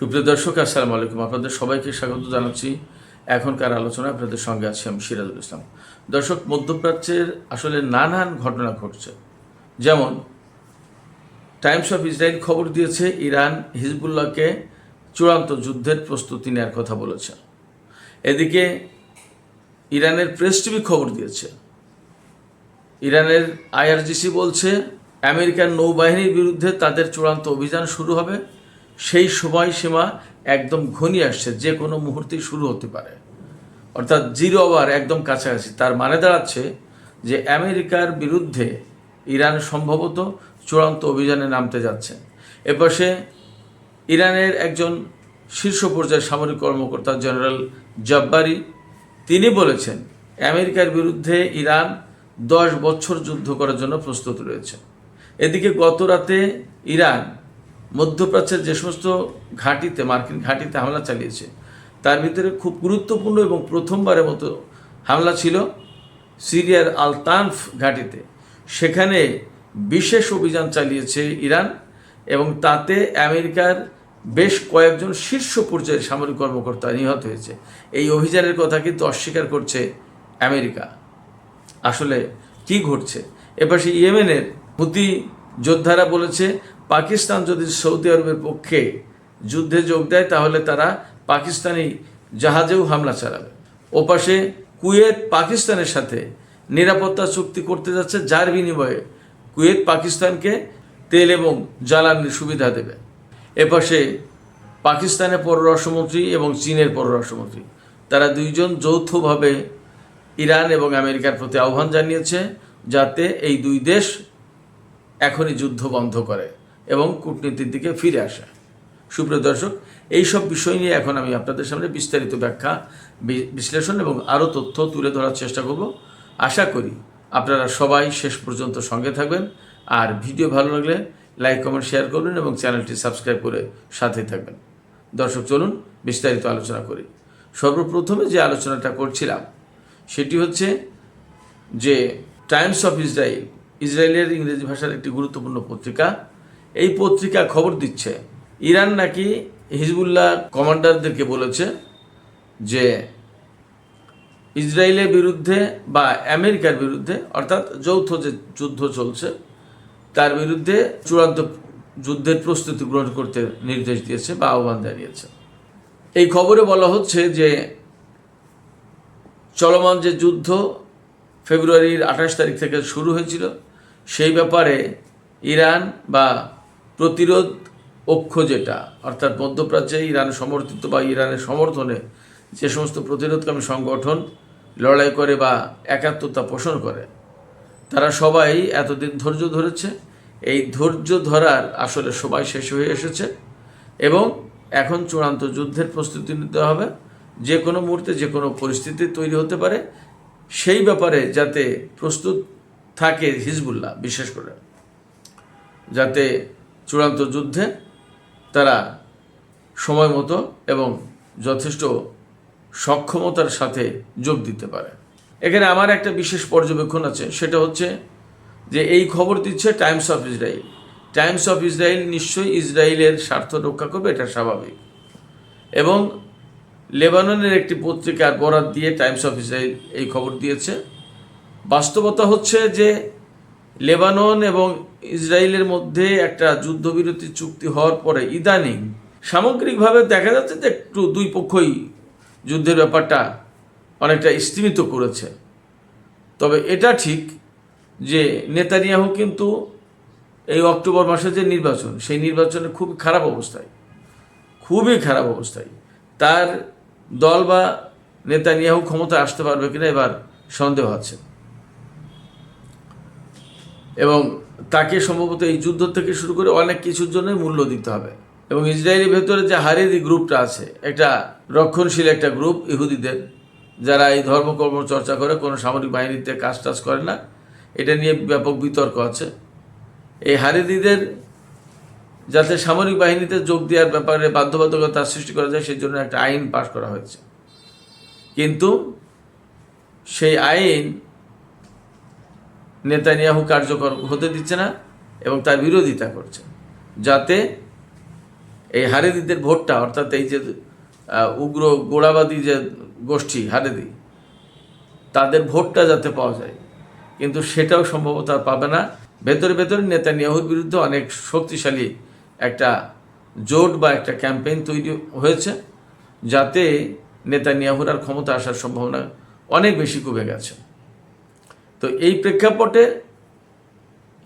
সুপ্রিয় দর্শক, আসসালামু আলাইকুম। আপনাদের সবাইকে স্বাগত জানাচ্ছি। এখনকার আলোচনা আপনাদের সঙ্গে আছি আমি সিরাজুল ইসলাম। দর্শক, মধ্যপ্রাচ্যের আসলে নানান ঘটনা ঘটছে। যেমন টাইমস অফ ইসরায়েল খবর দিয়েছে ইরান হিজবুল্লাহকে চূড়ান্ত যুদ্ধের প্রস্তুতি নেওয়ার কথা বলেছে। এদিকে ইরানের প্রেস টিভি খবর দিয়েছে, ইরানের আইআরজিসি বলছে আমেরিকার নৌবাহিনীর বিরুদ্ধে তাদের চূড়ান্ত অভিযান শুরু হবে। সেই সময়সীমা একদম ঘনিয়ে আসছে, যে কোনো মুহূর্তেই শুরু হতে পারে, অর্থাৎ জিরো আওয়ার একদম কাছাকাছি। তার মানে দাঁড়াচ্ছে যে আমেরিকার বিরুদ্ধে ইরান সম্ভবত চূড়ান্ত অভিযানে নামতে যাচ্ছে। এপাশে ইরানের একজন শীর্ষ পর্যায়ের সামরিক কর্মকর্তা জেনারেল জাব্বারি তিনি বলেছেন আমেরিকার বিরুদ্ধে ইরান 10 বছর যুদ্ধ করার জন্য প্রস্তুত রয়েছে। এদিকে গত রাতে ইরান মধ্যপ্রাচ্যের যে সমস্ত ঘাঁটিতে, মার্কিন ঘাঁটিতে হামলা চালিয়েছে, তার ভিতরে খুব গুরুত্বপূর্ণ এবং প্রথমবারের মতো হামলা ছিল সিরিয়ার আল তানফ ঘাঁটিতে। সেখানে বিশেষ অভিযান চালিয়েছে ইরান এবং তাতে আমেরিকার বেশ কয়েকজন শীর্ষ পর্যায়ের সামরিক কর্মকর্তা নিহত হয়েছে। এই অভিযানের কথা কিন্তু অস্বীকার করছে আমেরিকা। আসলে কি ঘটছে? এপাশে ইয়েমেনের হুতি যোদ্ধারা বলেছে পাকিস্তান যদি সৌদি আরবের পক্ষে যুদ্ধে যোগ দেয় তাহলে তারা পাকিস্তানি জাহাজেও হামলা চালাবে। ওপাশে কুয়েত পাকিস্তানের সাথে নিরাপত্তা চুক্তি করতে যাচ্ছে, যার বিনিময়ে কুয়েত পাকিস্তানকে তেল এবং জ্বালানির সুবিধা দেবে। এপাশে পাকিস্তানের পররাষ্ট্রমন্ত্রী এবং চীনের পররাষ্ট্রমন্ত্রী তারা দুইজন যৌথভাবে ইরান এবং আমেরিকার প্রতি আহ্বান জানিয়েছে যাতে এই দুই দেশ এখনই যুদ্ধ বন্ধ করে এবং কূটনীতির দিকে ফিরে আসে। সুপ্রিয় দর্শক, এই সব বিষয় নিয়ে এখন আমি আপনাদের সামনে বিস্তারিত ব্যাখ্যা, বিশ্লেষণ এবং আরও তথ্য তুলে ধরার চেষ্টা করব। আশা করি আপনারা সবাই শেষ পর্যন্ত সঙ্গে থাকবেন। আর ভিডিও ভালো লাগলে লাইক, কমেন্ট, শেয়ার করবেন এবং চ্যানেলটি সাবস্ক্রাইব করে সাথে থাকবেন। দর্শক, চলুন বিস্তারিত আলোচনা করি। সর্বপ্রথমে যে আলোচনাটা করছিলাম সেটি হচ্ছে যে টাইমস অফ ইসরায়েল, ইসরায়েলের ইংরেজি ভাষার একটি গুরুত্বপূর্ণ পত্রিকা, এই পত্রিকা খবর দিচ্ছে ইরান নাকি হিজবুল্লাহ কমান্ডারদেরকে বলেছে যে ইসরায়েলের বিরুদ্ধে বা আমেরিকার বিরুদ্ধে, অর্থাৎ যৌথ যে যুদ্ধ চলছে তার বিরুদ্ধে চূড়ান্ত যুদ্ধের প্রস্তুতি গ্রহণ করতে নির্দেশ দিয়েছে বা আহ্বান জানিয়েছে। এই খবরে বলা হচ্ছে যে চলমান যে যুদ্ধ ফেব্রুয়ারির 28 তারিখ থেকে শুরু হয়েছিল, সেই ব্যাপারে ইরান বা প্রতিরোধ অক্ষ যেটা, অর্থাৎ মধ্যপ্রাচ্যে ইরান সমর্থিত বা ইরানের সমর্থনে যে সমস্ত প্রতিরোধকামী সংগঠন লড়াই করে বা একাত্মতা পোষণ করে, তারা সবাই এতদিন ধৈর্য ধরেছে। এই ধৈর্য ধরার আসলে সবাই শেষ হয়ে এসেছে এবং এখন চূড়ান্ত যুদ্ধের প্রস্তুতি নিতে হবে। যে কোনো মুহূর্তে যে কোনো পরিস্থিতি তৈরি হতে পারে, সেই ব্যাপারে যাতে প্রস্তুত থাকে হিজবুল্লাহ, বিশেষ করে যাতে চূড়ান্ত যুদ্ধে তারা সময় মতো এবং যথেষ্ট সক্ষমতার সাথে যোগ দিতে পারে। এখানে আমার একটা বিশেষ পর্যবেক্ষণ আছে, সেটা হচ্ছে যে এই খবর দিচ্ছে Times of Israel. Times of Israel নিশ্চয়ই ইসরায়েলের স্বার্থ রক্ষা করবে, এটা স্বাভাবিক। এবং লেবাননের একটি পত্রিকার বরাত দিয়ে টাইমস অফ ইসরায়েল এই খবর দিয়েছে। বাস্তবতা হচ্ছে যে লেবানন এবং ইসরায়েলের মধ্যে একটা যুদ্ধবিরতি চুক্তি হওয়ার পরে ইদানিং সামগ্রিকভাবে দেখা যাচ্ছে যে একটু দুই পক্ষই যুদ্ধের ব্যাপারটা অনেকটা স্তীমিত করেছে। তবে এটা ঠিক যে নেতানিয়াহু কিন্তু এই অক্টোবর মাসে যে নির্বাচন, সেই নির্বাচনে খুবই খারাপ অবস্থায় তার দল বা নেতানিয়াহু ক্ষমতায় আসতে পারবে কিনা এবার সন্দেহ আছে। এবং তাকে সম্ভবত এই যুদ্ধ থেকে শুরু করে অনেক কিছুর জন্যই মূল্য দিতে হবে। এবং ইসরায়েলের ভেতরে যে হারেদি গ্রুপটা আছে, একটা রক্ষণশীল একটা গ্রুপ ইহুদিদের, যারা এই ধর্মকর্ম চর্চা করে, কোনো সামরিক বাহিনীতে কাজ টাজ করে না, এটা নিয়ে ব্যাপক বিতর্ক আছে। এই হারেদিদের যাতে সামরিক বাহিনীতে যোগ দেওয়ার ব্যাপারে বাধ্যবাধকতা সৃষ্টি করা যায়, সেই জন্য একটা আইন পাশ করা হয়েছে। কিন্তু সেই আইন নেতানিয়াহু কার্যকর হতে দিচ্ছে না এবং তার বিরোধিতা করছে, যাতে এই হারেদিদের ভোটটা, অর্থাৎ এই যে উগ্র গোড়াবাদী যে গোষ্ঠী হারেদি, তাদের ভোটটা যাতে পাওয়া যায়, কিন্তু সেটাও সম্ভবত আর পাবে না। ভেতরে ভেতরে নেতানিয়াহুর বিরুদ্ধে অনেক শক্তিশালী একটা জোট বা একটা ক্যাম্পেইন তৈরি হয়েছে, যাতে নেতানিয়াহুর আর ক্ষমতা আসার সম্ভাবনা অনেক বেশি কমে গেছে। তো এই প্রেক্ষাপটে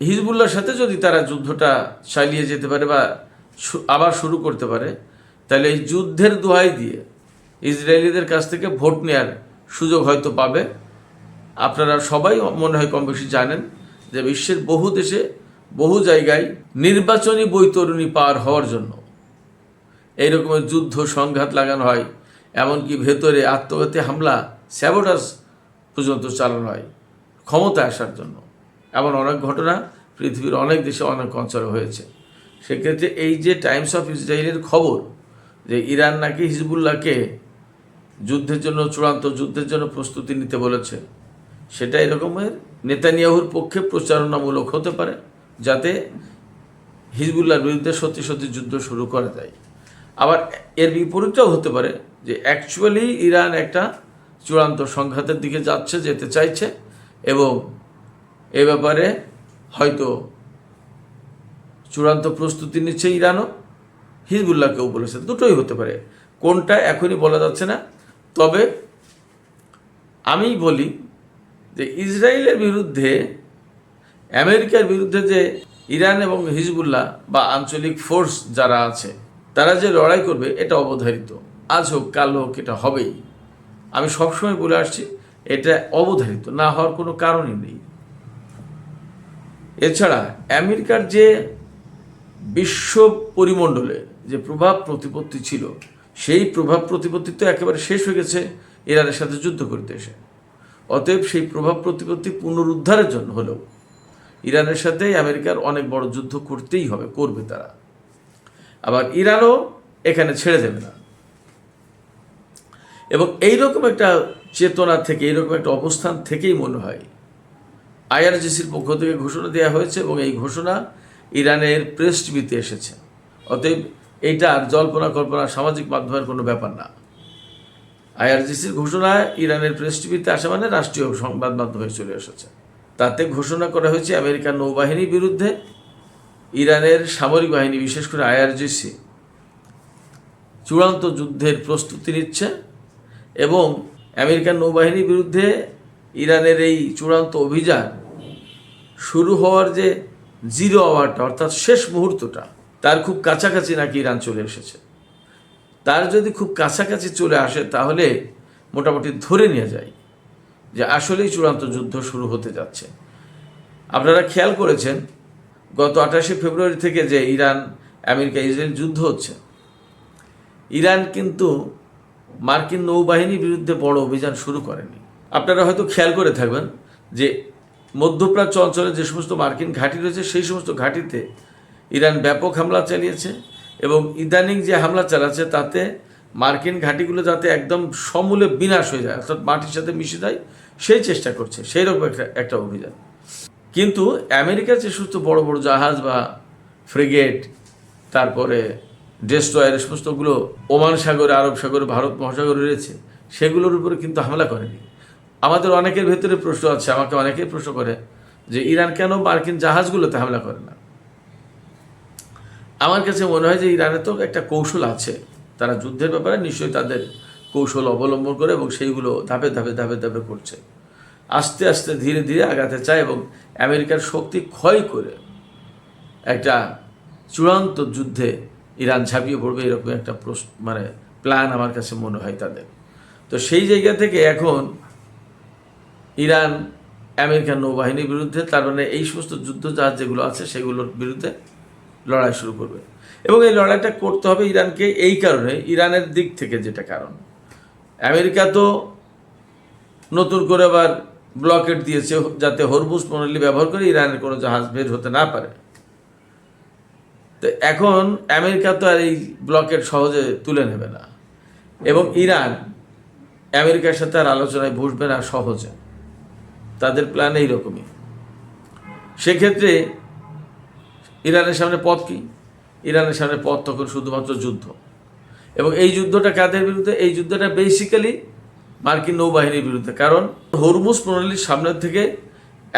হিজবুল্লাহর সাথে যদি তারা যুদ্ধটা চালিয়ে যেতে পারে বা আবার শুরু করতে পারে, তাহলে এই যুদ্ধের দোহাই দিয়ে ইসরায়েলিদের কাছ থেকে ভোট নেওয়ার সুযোগ হয়তো পাবে। আপনারা সবাই মনে হয় কম বেশি জানেন যে বিশ্বের বহু দেশে বহু জায়গায় নির্বাচনী বৈতরণী পার হওয়ার জন্য এই রকমের যুদ্ধ সংঘাত লাগানো হয়, এমনকি ভেতরে আত্মঘাতী হামলা, স্যাবোটাজ পর্যন্ত চালানো হয় ক্ষমতা আসার জন্য। এমন অনেক ঘটনা পৃথিবীর অনেক দেশে অনেক অঞ্চলে হয়েছে। সেক্ষেত্রে এই যে টাইমস অফ ইসরায়েলের খবর যে ইরান নাকি হিজবুল্লাহকে যুদ্ধের জন্য, চূড়ান্ত যুদ্ধের জন্য প্রস্তুতি নিতে বলেছে, সেটা এরকমের নেতানিয়াহুর পক্ষে প্রচারণামূলক হতে পারে, যাতে হিজবুল্লাহর বিরুদ্ধে সত্যি সত্যি যুদ্ধ শুরু করা যায়। আবার এর বিপরীতটাও হতে পারে যে অ্যাকচুয়ালি ইরান একটা চূড়ান্ত সংঘাতের দিকে যেতে চাইছে, এবং এ ব্যাপারে হয়তো চূড়ান্ত প্রস্তুতি নিচ্ছে ইরানও, হিজবুল্লাহকেও বলেছে। দুটোই হতে পারে, কোনটা এখনই বলা যাচ্ছে না। তবে আমি বলি যে ইসরায়েলের বিরুদ্ধে, আমেরিকার বিরুদ্ধে যে ইরান এবং হিজবুল্লাহ বা আঞ্চলিক ফোর্স যারা আছে, তারা যে লড়াই করবে, এটা অবধারিত। আজ হোক কাল হোক, এটা হবেই। আমি সবসময় বলে আসছি, এটা অবধারিত, না হওয়ার কোনো কারণই নেই। এছাড়া আমেরিকার যে বিশ্ব পরিমণ্ডলে যে প্রভাব প্রতিপত্তি ছিল, সেই প্রভাব প্রতিপত্তি তো একেবারে শেষ হয়ে গেছে ইরানের সাথে যুদ্ধ করতে এসে। অতএব সেই প্রভাব প্রতিপত্তি পুনরুদ্ধারের জন্য হলেও ইরানের সাথে আমেরিকার অনেক বড় যুদ্ধ করতেই হবে, করবে তারা। আবার ইরানও এখানে ছেড়ে দেবে না। এবং এইরকম একটা চেতনা থেকে, এইরকম একটা অবস্থান থেকেই মনে হয় আইআরজিসির পক্ষ থেকে ঘোষণা দেওয়া হয়েছে, এবং এই ঘোষণা ইরানের প্রেস টিভিতে এসেছে। অতএব এইটা আর জল্পনা কল্পনা, সামাজিক মাধ্যমের কোনো ব্যাপার না। আইআরজিসির ঘোষণা ইরানের প্রেস টিভিতে আসা মানে রাষ্ট্রীয় সংবাদ মাধ্যমে চলে এসেছে। তাতে ঘোষণা করা হয়েছে আমেরিকার নৌবাহিনীর বিরুদ্ধে ইরানের সামরিক বাহিনী, বিশেষ করে আইআরজিসি, চূড়ান্ত যুদ্ধের প্রস্তুতি নিচ্ছে, এবং আমেরিকান নৌবাহিনীর বিরুদ্ধে ইরানের এই চূড়ান্ত অভিযান শুরু হওয়ার যে জিরো আওয়ারটা, অর্থাৎ শেষ মুহূর্তটা, তার খুব কাছাকাছি নাকি ইরান চলে এসেছে। তার যদি খুব কাছাকাছি চলে আসে, তাহলে মোটামুটি ধরে নিয়ে যায় যে আসলেই চূড়ান্ত যুদ্ধ শুরু হতে যাচ্ছে। আপনারা খেয়াল করেছেন গত 28শে ফেব্রুয়ারি থেকে যে ইরান আমেরিকা ইসরায়েল যুদ্ধ হচ্ছে, ইরান কিন্তু মার্কিন নৌবাহিনীর বিরুদ্ধে বড় অভিযান শুরু করেনি। আপনারা হয়তো খেয়াল করে থাকবেন যে মধ্যপ্রাচ্য অঞ্চলে যে সমস্ত মার্কিন ঘাঁটি রয়েছে, সেই সমস্ত ঘাঁটিতে ইরান ব্যাপক হামলা চালিয়েছে, এবং ইদানিং যে হামলা চালাচ্ছে তাতে মার্কিন ঘাঁটিগুলো যাতে একদম সমূলে বিনাশ হয়ে যায়, অর্থাৎ মাটির সাথে মিশে যায়, সেই চেষ্টা করছে, সেই রকম একটা অভিযান। কিন্তু আমেরিকার যে সমস্ত বড় বড় জাহাজ বা ফ্রিগেট, তারপরে ডেস্ট্রয়ার, সমস্তগুলো ওমান সাগরে, আরব সাগরে, ভারত মহাসাগরে রয়েছে, সেগুলোর উপরে কিন্তু হামলা করেনি। আমাদের অনেকের ভেতরে প্রশ্ন আছে, আমাকে অনেকেই প্রশ্ন করে যে ইরান কেন মার্কিন জাহাজগুলোতে হামলা করে না। আমার কাছে মনে হয় যে ইরানের তো একটা কৌশল আছে, তারা যুদ্ধের ব্যাপারে নিশ্চয়ই তাদের কৌশল অবলম্বন করে, এবং সেইগুলো ধাপে ধাপে ধাপে ধাপে করছে, আস্তে আস্তে ধীরে ধীরে আগাতে চায়, এবং আমেরিকার শক্তি ক্ষয় করে একটা চূড়ান্ত যুদ্ধে ইরান ঝাঁপিয়ে পড়বে, এরকম একটা প্ল্যান আমার কাছে মনে হয় তাদের। তো সেই জায়গা থেকে এখন ইরান আমেরিকান নৌবাহিনীর বিরুদ্ধে, তার মানে এই সমস্ত যুদ্ধ জাহাজ যেগুলো আছে সেগুলোর বিরুদ্ধে লড়াই শুরু করবে। এবং এই লড়াইটা করতে হবে ইরানকে এই কারণে, ইরানের দিক থেকে যেটা কারণ, আমেরিকা তো নতুন করে আবার ব্লকেট দিয়েছে যাতে হরমুজ প্রণালী ব্যবহার করে ইরানের কোনো জাহাজ বের হতে না পারে। তো এখন আমেরিকা তো আর এই ব্লকেট সহজে তুলে নেবে না, এবং ইরান আমেরিকার সাথে আর আলোচনায় বসবে না সহজে, তাদের প্ল্যান এইরকমই। সেক্ষেত্রে ইরানের সামনে পথ কি? ইরানের সামনে পথ তখন শুধুমাত্র যুদ্ধ। এবং এই যুদ্ধটা কাদের বিরুদ্ধে? এই যুদ্ধটা বেসিক্যালি মার্কিন নৌবাহিনীর বিরুদ্ধে। কারণ হরমুজ প্রণালীর সামনে থেকে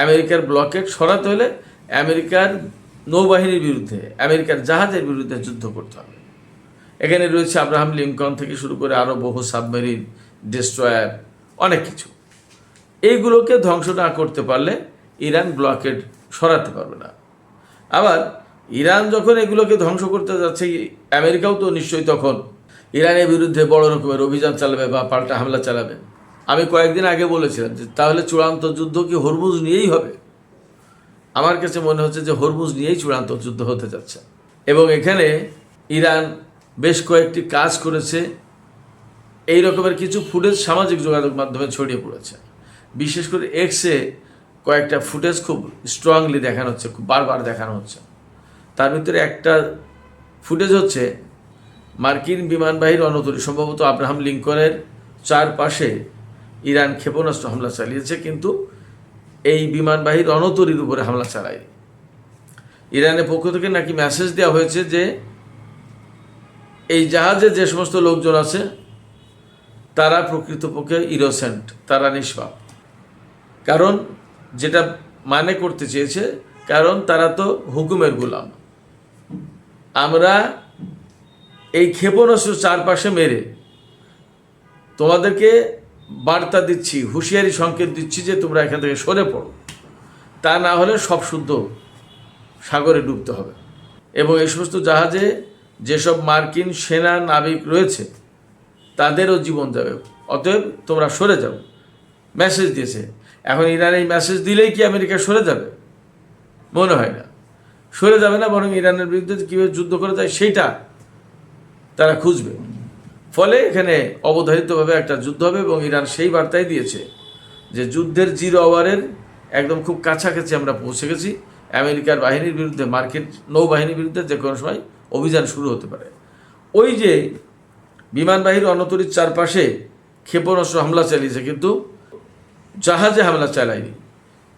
আমেরিকার ব্লকেট সরাতে হলে আমেরিকার নৌবাহিনীর বিরুদ্ধে, আমেরিকার জাহাজের বিরুদ্ধে যুদ্ধ করতে হবে। এখানে রয়েছে আব্রাহাম লিঙ্কন থেকে শুরু করে আরও বহু সাবমেরিন, ডেস্ট্রয়ার, অনেক কিছু। এইগুলোকে ধ্বংস না করতে পারলে ইরান ব্লকেড সরাতে পারবে না। আবার ইরান যখন এগুলোকে ধ্বংস করতে যাচ্ছে, আমেরিকাও তো নিশ্চয়ই তখন ইরানের বিরুদ্ধে বড় রকমের অভিযান চালাবে বা পাল্টা হামলা চালাবে। আমি কয়েকদিন আগে বলেছিলাম যে তাহলে চূড়ান্ত যুদ্ধ কি হরমুজ নিয়েই হবে? আমার কাছে মনে হচ্ছে যে হরমুজ নিয়েই চূড়ান্ত যুদ্ধ হতে যাচ্ছে। এবং এখানে ইরান বেশ কয়েকটি কাজ করেছে। এই রকমের কিছু ফুটেজ সামাজিক যোগাযোগ মাধ্যমে ছড়িয়ে পড়েছে। বিশেষ করে এক্সে কয়েকটা ফুটেজ খুব স্ট্রংলি দেখানো হচ্ছে, খুব বারবার দেখানো হচ্ছে। তার ভিতরে একটা ফুটেজ হচ্ছে মার্কিন বিমানবাহী রণতরী, সম্ভবত আব্রাহাম লিঙ্কনের চারপাশে ইরান ক্ষেপণাস্ত্র হামলা চালিয়েছে, কিন্তু এই বিমানবাহী রণতরীর উপরে হামলা চালায়। ইরানের পক্ষ থেকে নাকি মেসেজ দেওয়া হয়েছে যে এই জাহাজে যে সমস্ত লোকজন আছে তারা প্রকৃতপক্ষে ইনোসেন্ট, তারা নিষ্পাপ। কারণ যেটা মানে করতে চেয়েছে, কারণ তারা তো হুকুমের গোলাম। আমরা এই ক্ষেপণাস্ত্র চারপাশে মেরে তোমাদেরকে বার্তা দিচ্ছি, হুঁশিয়ারি সংকেত দিচ্ছি যে তোমরা এখান থেকে সরে পড়ো, তা না হলে সব শুদ্ধ সাগরে ডুবতে হবে। এবং এই সমস্ত জাহাজে যেসব মার্কিন সেনা নাবিক রয়েছে তাদেরও জীবন যাবে, অতএব তোমরা সরে যাও, মেসেজ দিয়েছে। এখন ইরান এই মেসেজ দিলেই কি আমেরিকা সরে যাবে? মনে হয় না, সরে যাবে না। বরং ইরানের বিরুদ্ধে কীভাবে যুদ্ধ করা যায় সেইটা তারা খুঁজবে। ফলে এখানে অবধারিতভাবে একটা যুদ্ধ হবে। এবং ইরান সেই বার্তাই দিয়েছে যে যুদ্ধের 0 আওয়ারের একদম খুব কাছাকাছি আমরা পৌঁছে গেছি। আমেরিকার বাহিনীর বিরুদ্ধে, মার্কিন নৌবাহিনীর বিরুদ্ধে যে কোনো সময় অভিযান শুরু হতে পারে। ওই যে বিমানবাহীর রণতরীর চারপাশে ক্ষেপণাস্ত্র হামলা চালিয়েছে, কিন্তু জাহাজে হামলা চালায়নি,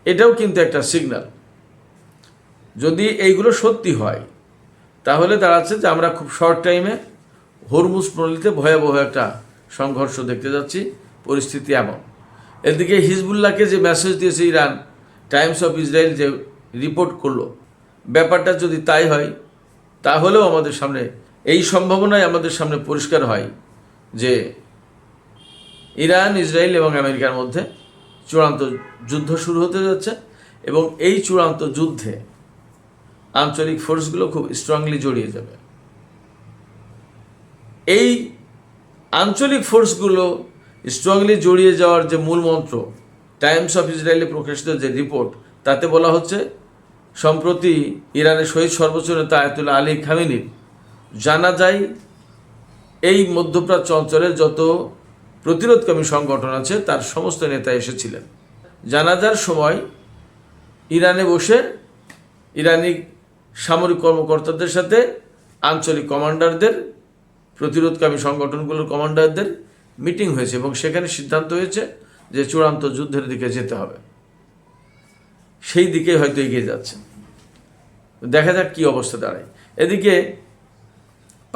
এটাও কিন্তু একটা সিগন্যাল। যদি এইগুলো সত্যি হয় তাহলে দাঁড়াচ্ছে যে আমরা খুব শর্ট টাইমে হরমুজ প্রণালীতে ভয়াবহ একটা সংঘর্ষ দেখতে যাচ্ছি। পরিস্থিতি এমন। এদিকে হিজবুল্লাহকে যে মেসেজ দিয়েছে ইরান, টাইমস অফ ইসরায়েল যে রিপোর্ট করলো, ব্যাপারটা যদি তাই হয় তাহলেও আমাদের সামনে এই সম্ভাবনাই আমাদের সামনে পরিষ্কার হয় যে ইরান, ইসরায়েল এবং আমেরিকার মধ্যে চূড়ান্ত যুদ্ধ শুরু হতে যাচ্ছে। এবং এই চূড়ান্ত যুদ্ধে আঞ্চলিক ফোর্সগুলো খুব স্ট্রংলি জড়িয়ে যাবে। এই আঞ্চলিক ফোর্সগুলো স্ট্রংলি জড়িয়ে যাওয়ার যে মূল মন্ত্র, টাইমস অফ ইসরায়েলে প্রকাশিত যে রিপোর্ট, তাতে বলা হচ্ছে সম্প্রতি ইরানের শহীদ সর্বোচ্চ নেতা আয়াতুল্লাহ আলী খামেনির জানাজায় এই মধ্যপ্রাচ্য অঞ্চলের যত প্রতিরোধকামী সংগঠন আছে তার সমস্ত নেতা এসেছিলেন। জানাজার সময় ইরানে বসে ইরানি সামরিক কর্মকর্তাদের সাথে আঞ্চলিক কমান্ডারদের, প্রতিরোধকামী সংগঠনগুলোর কমান্ডারদের মিটিং হয়েছে এবং সেখানে সিদ্ধান্ত হয়েছে যে চূড়ান্ত যুদ্ধের দিকে যেতে হবে। সেই দিকে হয়তো এগিয়ে যাচ্ছে। দেখা যাক কী অবস্থা দাঁড়ায়। এদিকে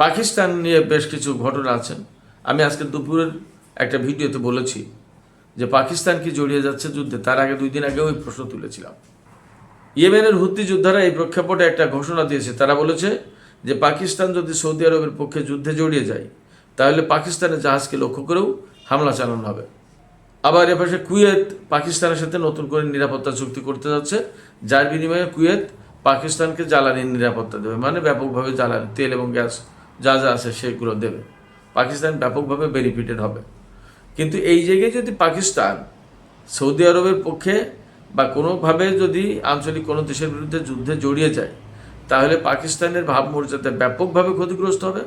পাকিস্তান নিয়ে বেশ কিছু ঘটনা আছে। আমি আজকে দুপুরের একটা ভিডিওতে বলেছি যে পাকিস্তান কি জড়িয়ে যাচ্ছে যুদ্ধে। তার আগে 2 দিন আগে ওই প্রশ্ন তুলেছিলাম। ইয়েমেনের হুতি যোদ্ধারা এই প্রেক্ষাপটে একটা ঘোষণা দিয়েছে। তারা বলেছে যে পাকিস্তান যদি সৌদি আরবের পক্ষে যুদ্ধে জড়িয়ে যায় তাহলে পাকিস্তানের জাহাজকে লক্ষ্য করেও হামলা চালানো হবে। আবার এপাশে কুয়েত পাকিস্তানের সাথে নতুন করে নিরাপত্তা চুক্তি করতে যাচ্ছে, যার বিনিময়ে কুয়েত পাকিস্তানকে জ্বালানির নিরাপত্তা দেবে, মানে ব্যাপকভাবে জ্বালানি, তেল এবং গ্যাস যা যা আছে সেগুলো দেবে। পাকিস্তান ব্যাপকভাবে বেনিফিটেড হবে। কিন্তু এই জায়গায় যদি পাকিস্তান সৌদি আরবের পক্ষে বা কোনোভাবে যদি আঞ্চলিক কোনো দেশের বিরুদ্ধে যুদ্ধে জড়িয়ে যায় তাহলে পাকিস্তানের ভাবমর্যাদা ব্যাপকভাবে ক্ষতিগ্রস্ত হবে।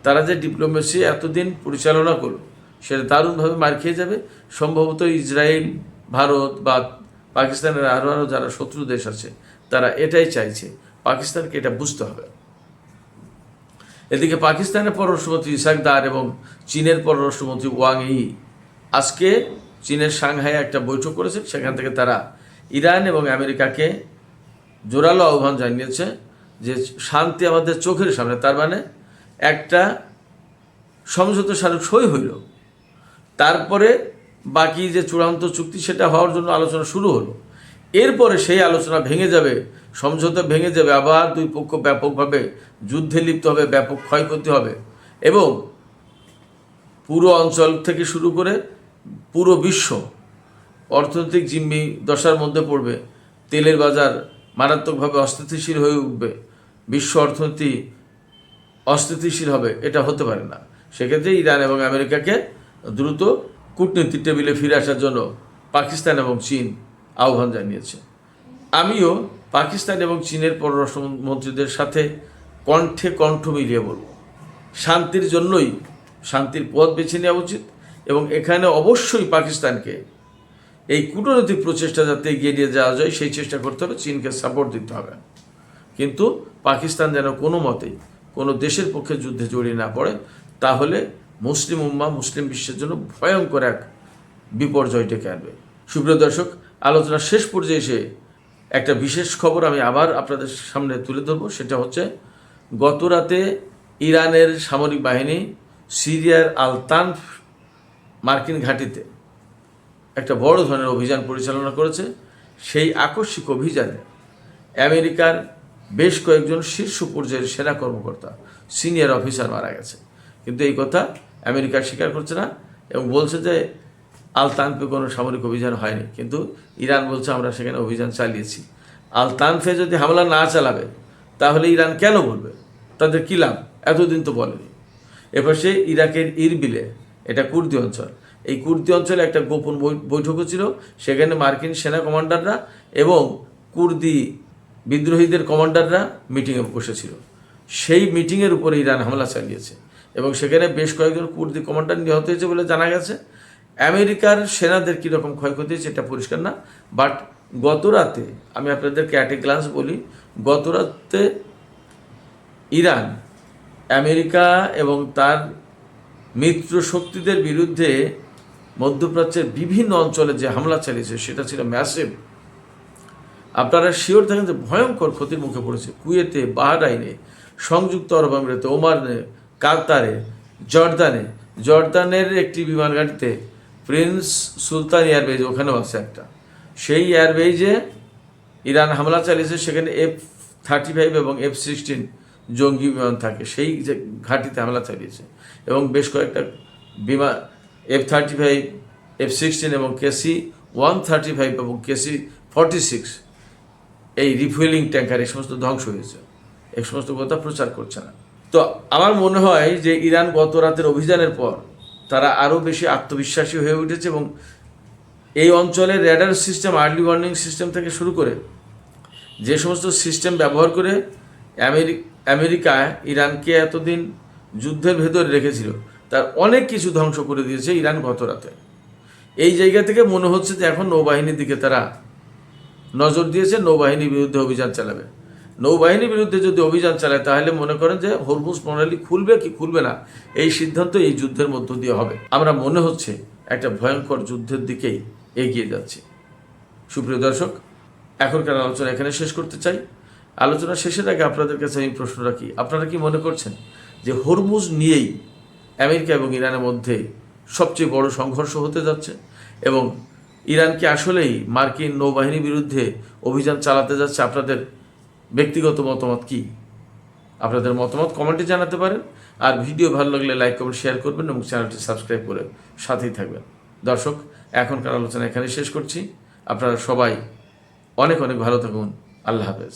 তারা যে ডিপ্লোমেসি এতদিন পরিচালনা করল সেটা দারুণভাবে মার খেয়ে যাবে। সম্ভবত ইসরায়েল, ভারত বা পাকিস্তানের আরও যারা শত্রু দেশ আছে তারা এটাই চাইছে, পাকিস্তানকে এটা বুঝতে হবে। এদিকে পাকিস্তানের পররাষ্ট্রমন্ত্রী ইসাক দার এবং চীনের পররাষ্ট্রমন্ত্রী ওয়াং ই আজকে চীনের সাংহাইয়ে একটা বৈঠক করেছে। সেখান থেকে তারা ইরান এবং আমেরিকাকে জোরালো আহ্বান জানিয়েছে যে শান্তি আমাদের চোখের সামনে, তার মানে একটা সমঝোতা স্মারক সই হইল, তারপরে বাকি যে চূড়ান্ত চুক্তি সেটা হওয়ার জন্য আলোচনা শুরু হলো। এরপরে সেই আলোচনা ভেঙে যাবে, সমঝোতা ভেঙে যাবে, আবার দুই পক্ষ ব্যাপকভাবে যুদ্ধে লিপ্ত হবে, ব্যাপক ক্ষয়ক্ষতি হবে এবং পুরো অঞ্চল থেকে শুরু করে পুরো বিশ্ব অর্থনৈতিক জিম্মি দশার মধ্যে পড়বে। তেলের বাজার মারাত্মকভাবে অস্থিতিশীল হয়ে উঠবে, বিশ্ব অর্থনীতি অস্থিতিশীল হবে। এটা হতে পারে না। সেক্ষেত্রে ইরান এবং আমেরিকাকে দ্রুত কূটনীতির টেবিলে ফিরে আসার জন্য পাকিস্তান এবং চীন আহ্বান জানিয়েছে। আমিও পাকিস্তান এবং চীনের পররাষ্ট্রমন্ত্রীদের সাথে কণ্ঠে কণ্ঠ মিলিয়ে বলব, শান্তির জন্যই শান্তির পথ বেছে নেওয়া উচিত এবং এখানে অবশ্যই পাকিস্তানকে এই কূটনৈতিক প্রচেষ্টা যাতে এগিয়ে নিয়ে যাওয়া যায় সেই চেষ্টা করতে হবে, চীনকে সাপোর্ট দিতে হবে। কিন্তু পাকিস্তান যেন কোনো মতেই কোনো দেশের পক্ষে যুদ্ধে জড়িয়ে না পড়ে, তাহলে মুসলিম উম্মাহ, মুসলিম বিশ্বের জন্য ভয়ঙ্কর এক বিপর্যয় ডেকে আনবে। সুপ্রিয় দর্শক, আলোচনার শেষ পর্যায়ে এসে একটা বিশেষ খবর আমি আবার আপনাদের সামনে তুলে ধরবো। সেটা হচ্ছে গত রাতে ইরানের সামরিক বাহিনী সিরিয়ার আল তানফ মার্কিন ঘাঁটিতে একটা বড় ধরনের অভিযান পরিচালনা করেছে। সেই আকস্মিক অভিযানে আমেরিকার বেশ কয়েকজন শীর্ষ পর্যায়ের সেনা কর্মকর্তা, সিনিয়র অফিসার মারা গেছে। কিন্তু এই কথা আমেরিকা স্বীকার করছে না এবং বলছে যে আল তানফে কোনো সামরিক অভিযান হয়নি। কিন্তু ইরান বলছে আমরা সেখানে অভিযান চালিয়েছি। আল তানফে যদি হামলা না চালাবে তাহলে ইরান কেন বলবে? তাদের কী লাভ? এতদিন তো বলেনি। এবার সে ইরাকের ইরবিলে, এটা কুর্দি অঞ্চল, এই কুর্দি অঞ্চলে একটা গোপন বৈঠকও ছিল। সেখানে মার্কিন সেনা কমান্ডাররা এবং কুর্দি বিদ্রোহীদের কমান্ডাররা মিটিংয়ে বসেছিল। সেই মিটিংয়ের উপরে ইরান হামলা চালিয়েছে এবং সেখানে বেশ কয়েকজন কুর্দি কমান্ডার নিহত হয়েছে বলে জানা গেছে। আমেরিকার সেনাদের কীরকম ক্ষয়ক্ষতি হয়েছে এটা পরিষ্কার না, বাট গত রাতে আমি আপনাদেরকে অ্যাট এ গ্লান্স বলি, গত রাতে ইরান আমেরিকা এবং তার মিত্র শক্তিদের বিরুদ্ধে মধ্যপ্রাচ্যের বিভিন্ন অঞ্চলে যে হামলা চালিয়েছে সেটা ছিল ম্যাসিভ। আপনারা শিওর থাকেন যে ভয়ঙ্কর ক্ষতির মুখে পড়েছে কুয়েতে, বাহরাইনে, সংযুক্ত আরব আমিরাতে, ওমানে, কাতারে, জর্দানের একটি বিমান ঘাঁটিতে প্রিন্স সুলতান এয়ারবেজ, ওখানেও আছে একটা, সেই এয়ারবেজে ইরান হামলা চালিয়েছে। সেখানে F-35 এবং F-16 জঙ্গি বিমান থাকে, সেই যে ঘাঁটিতে হামলা চালিয়েছে এবং বেশ কয়েকটা বিমান F-35, F-16 এবং KC-135 এবং KC-46 এই রিফুয়েলিং ট্যাঙ্কার এই সমস্ত ধ্বংস হয়েছে। এই সমস্ত কথা প্রচার করছে না। তো আমার মনে হয় যে ইরান গত রাতের অভিযানের পর তারা আরও বেশি আত্মবিশ্বাসী হয়ে উঠেছে এবং এই অঞ্চলের radar system, early warning system থেকে শুরু করে যে সমস্ত সিস্টেম ব্যবহার করে আমেরিকা ইরানকে এতদিন যুদ্ধের ভেতরে রেখেছিল তার অনেক কিছু ধ্বংস করে দিয়েছে ইরান গত রাতে। এই জায়গা থেকে মনে হচ্ছে যে এখন নৌবাহিনীর দিকে তারা নজর দিয়েছে, নৌবাহিনীর বিরুদ্ধে অভিযান চালাবে। নৌবাহিনীর বিরুদ্ধে যদি অভিযান চালায় তাহলে মনে করেন যে হরমুজ প্রণালী খুলবে কি খুলবে না এই সিদ্ধান্ত এই যুদ্ধের মধ্য দিয়ে হবে। আমরা মনে হচ্ছে একটা ভয়ঙ্কর যুদ্ধের দিকেই এগিয়ে যাচ্ছি। সুপ্রিয় দর্শক, এখনকার আলোচনা এখানে শেষ করতে চাই। আলোচনা শেষের আগে আপনাদের কাছে আমি প্রশ্ন রাখি, আপনারা কি মনে করছেন যে হরমুজ নিয়েই আমেরিকা এবং ইরানের মধ্যে সবচেয়ে বড় সংঘর্ষ হতে যাচ্ছে এবং ইরান কি আসলেই মার্কিন নৌবাহিনীর বিরুদ্ধে অভিযান চালাতে যাচ্ছে? আপনাদের ব্যক্তিগত মতামত কি? আপনাদের মতামত কমেন্টে জানাতে পারেন। আর ভিডিও ভালো লাগলে লাইক, কমেন্ট, শেয়ার করবেন এবং চ্যানেলটি সাবস্ক্রাইব করে সাথেই থাকবেন। দর্শক, এখনকার আলোচনা এখানে শেষ করছি। আপনারা সবাই অনেক অনেক ভালো থাকুন। আল্লাহ হাফেজ।